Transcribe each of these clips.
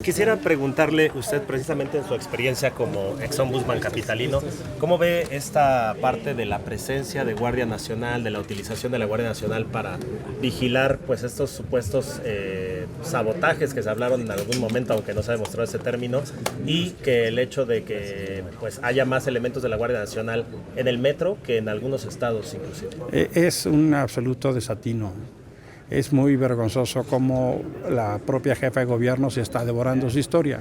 Quisiera preguntarle, usted precisamente en su experiencia como exombudsman capitalino, ¿cómo ve esta parte de la presencia de Guardia Nacional, de la utilización de la Guardia Nacional para vigilar pues estos supuestos sabotajes que se hablaron en algún momento, aunque no se ha demostrado ese término, y que el hecho de que pues haya más elementos de la Guardia Nacional en el metro que en algunos estados inclusive? Es un absoluto desatino. Es muy vergonzoso cómo la propia jefa de gobierno se está devorando su historia.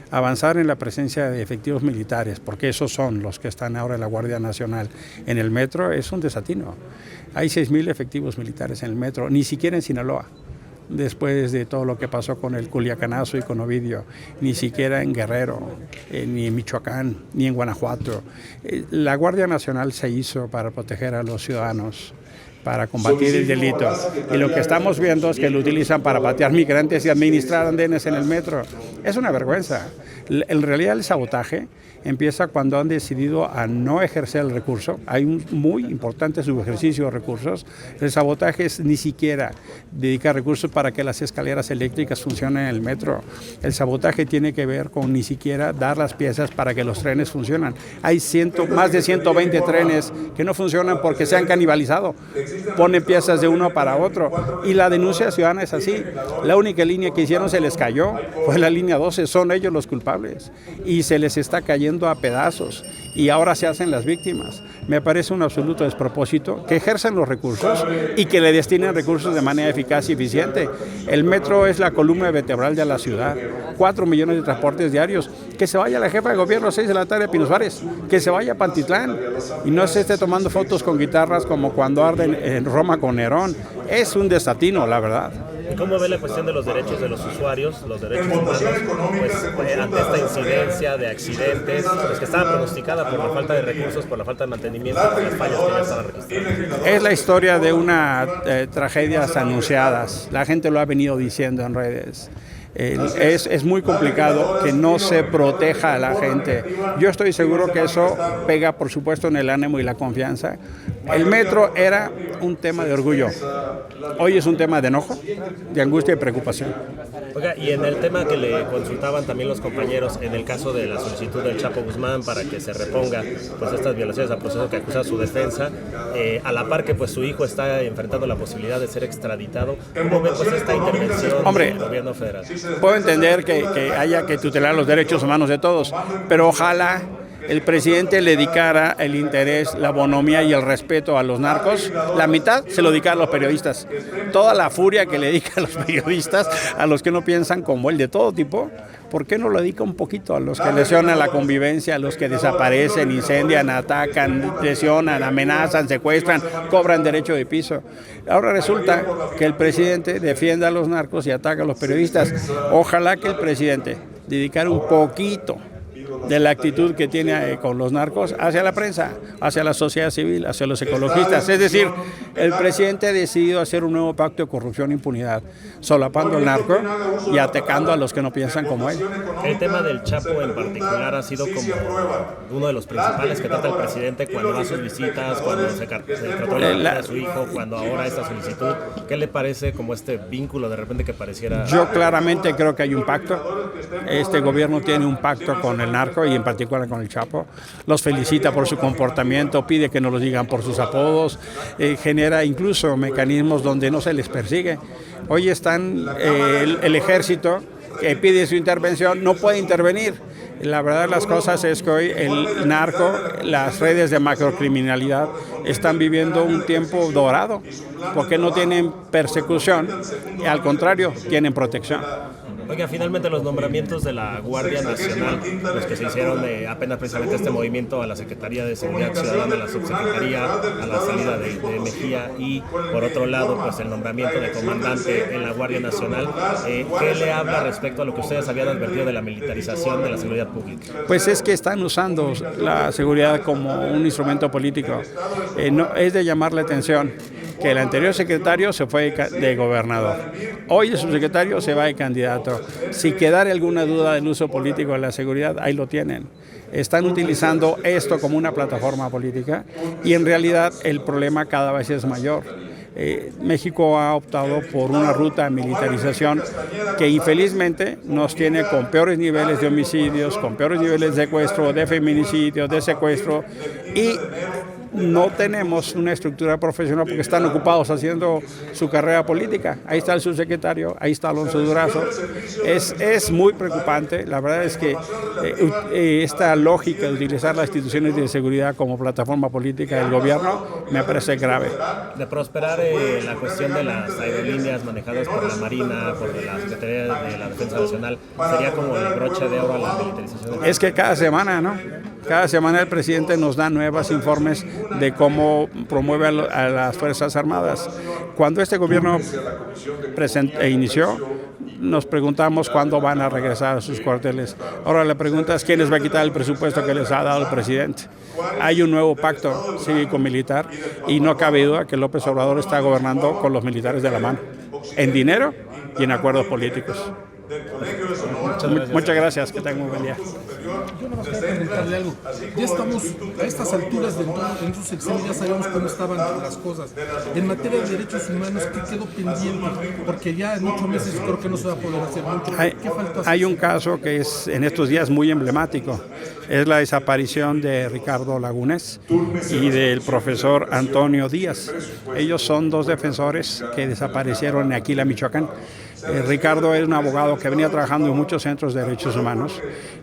Avanzar en la presencia de efectivos militares, porque esos son los que están ahora en la Guardia Nacional en el metro, es un desatino. Hay 6,000 efectivos militares en el metro, ni siquiera en Sinaloa, después de todo lo que pasó con el Culiacanazo y con Ovidio, ni siquiera en Guerrero, ni en Michoacán, ni en Guanajuato. La Guardia Nacional se hizo para proteger a los ciudadanos, para combatir el delito. Y lo que estamos viendo es que lo utilizan para patear migrantes y administrar andenes en el metro. Es una vergüenza. En realidad el sabotaje empieza cuando han decidido a no ejercer el recurso. Hay un muy importante subejercicio de recursos. El sabotaje es ni siquiera dedicar recursos para que las escaleras eléctricas funcionen en el metro. El sabotaje tiene que ver con ni siquiera dar las piezas para que los trenes funcionen. Hay más de 120 trenes que no funcionan porque se han canibalizado. Ponen piezas de uno para otro. Y la denuncia ciudadana es así. La única línea que hicieron se les cayó, fue la línea 12. Son ellos los culpables. Y se les está cayendo a pedazos y ahora se hacen las víctimas. Me parece un absoluto despropósito que ejerzan los recursos y que le destinen recursos de manera eficaz y eficiente. El metro es la columna vertebral de la ciudad, 4 millones de transportes diarios. Que se vaya la jefa de gobierno a 6 de la tarde a Pinos Suárez, que se vaya a Pantitlán y no se esté tomando fotos con guitarras como cuando arden en Roma con Nerón. Es un desatino, la verdad. ¿Y cómo ve la cuestión de los derechos de los usuarios, los derechos humanos, pues ante esta incidencia de accidentes, pues que estaba pronosticada por la falta de recursos, por la falta de mantenimiento, por las fallas que ya estaban registradas? Es la historia de una tragedias anunciadas. La gente lo ha venido diciendo en redes. Es muy complicado que no se proteja a la gente. Yo estoy seguro que eso pega, por supuesto, en el ánimo y la confianza. El metro era un tema de orgullo. Hoy es un tema de enojo, de angustia y preocupación. Oiga, y en el tema que le consultaban también los compañeros, en el caso de la solicitud del Chapo Guzmán para que se reponga pues estas violaciones al proceso que acusa su defensa, a la par que pues su hijo está enfrentando la posibilidad de ser extraditado, ¿cómo ve pues esta intervención del gobierno federal? Puedo entender que haya que tutelar los derechos humanos de todos, pero ojalá el presidente le dedicara el interés, la bonomía y el respeto a los narcos. La mitad se lo dedica a los periodistas. Toda la furia que le dedica a los periodistas, a los que no piensan como él, de todo tipo, ¿por qué no lo dedica un poquito a los que lesionan la convivencia, a los que desaparecen, incendian, atacan, lesionan, amenazan, secuestran, cobran derecho de piso? Ahora resulta que el presidente defiende a los narcos y ataca a los periodistas. Ojalá que el presidente dedicara un poquito de la actitud que tiene con los narcos hacia la prensa, hacia la sociedad civil, hacia los ecologistas. Es decir, el presidente ha decidido hacer un nuevo pacto de corrupción e impunidad, solapando el narco y atacando a los que no piensan como él. El tema del Chapo en particular ha sido como uno de los principales que trata el presidente cuando va a sus visitas, cuando se trató a su hijo, cuando ahora esta solicitud. ¿Qué le parece como este vínculo de repente que pareciera? Yo claramente creo que hay un pacto. Este gobierno tiene un pacto con el narco y en particular con el Chapo. Los felicita por su comportamiento, pide que no los digan por sus apodos, genera incluso mecanismos donde no se les persigue. Hoy están el ejército que pide su intervención, no puede intervenir. La verdad de las cosas es que hoy el narco, las redes de macrocriminalidad están viviendo un tiempo dorado porque no tienen persecución, y al contrario, tienen protección. Oiga, finalmente los nombramientos de la Guardia Nacional, los que se hicieron apenas precisamente este movimiento a la Secretaría de Seguridad Ciudadana, a la Subsecretaría, a la salida de Mejía y por otro lado pues el nombramiento de comandante en la Guardia Nacional, ¿qué le habla respecto a lo que ustedes habían advertido de la militarización de la seguridad pública? Pues es que están usando la seguridad como un instrumento político. No, es de llamar la atención que el anterior secretario se fue de gobernador. Hoy el subsecretario se va de candidato. Si quedara alguna duda del uso político de la seguridad, ahí lo tienen. Están utilizando esto como una plataforma política y en realidad el problema cada vez es mayor. México ha optado por una ruta de militarización que infelizmente nos tiene con peores niveles de homicidios, con peores niveles de secuestro, de feminicidio, de secuestro, y no tenemos una estructura profesional porque están ocupados haciendo su carrera política. Ahí está el subsecretario, ahí está Alonso Durazo. Es muy preocupante. La verdad es que esta lógica de utilizar las instituciones de seguridad como plataforma política del gobierno me parece grave. De prosperar la cuestión de las aerolíneas manejadas por la Marina, por la Secretaría de la Defensa Nacional, sería como el broche de oro a la militarización. Es que cada semana, ¿no? Cada semana el presidente nos da nuevos informes de cómo promueve a las Fuerzas Armadas. Cuando este gobierno inició, nos preguntamos cuándo van a regresar a sus cuarteles. Ahora la pregunta es quién les va a quitar el presupuesto que les ha dado el presidente. Hay un nuevo pacto cívico-militar y no cabe duda que López Obrador está gobernando con los militares de la mano, en dinero y en acuerdos políticos. Muchas gracias, que tengan un buen día. Yo nada más quiero preguntarle algo. Ya estamos a estas alturas en su sexenio, ya sabemos cómo estaban las cosas. En materia de derechos humanos, ¿qué quedó pendiente? Porque ya en 8 meses creo que no se va a poder hacer mucho. ¿Qué falta hacer? Hay un caso que es en estos días muy emblemático. Es la desaparición de Ricardo Lagunes y del profesor Antonio Díaz. Ellos son 2 defensores que desaparecieron en Aquila, Michoacán. Ricardo era un abogado que venía trabajando en muchos centros de derechos humanos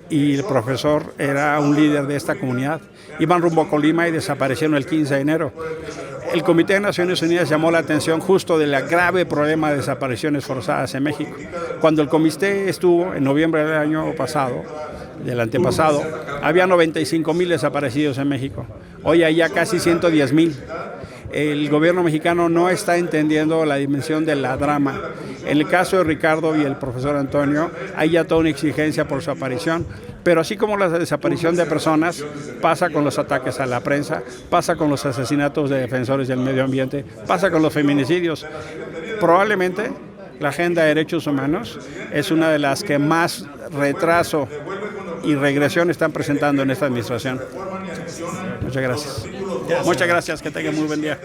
y el profesor era un líder de esta comunidad. Iban rumbo a Colima y desaparecieron el 15 de enero. El Comité de Naciones Unidas llamó la atención justo del grave problema de desapariciones forzadas en México. Cuando el comité estuvo en noviembre del año pasado, del antepasado, había 95,000 desaparecidos en México. Hoy hay ya casi 110,000. El gobierno mexicano no está entendiendo la dimensión de la drama. En el caso de Ricardo y el profesor Antonio, hay ya toda una exigencia por su aparición, pero así como la desaparición de personas, pasa con los ataques a la prensa, pasa con los asesinatos de defensores del medio ambiente, pasa con los feminicidios. Probablemente la agenda de derechos humanos es una de las que más retraso y regresión están presentando en esta administración. Muchas gracias. Muchas gracias, que tengan muy buen día.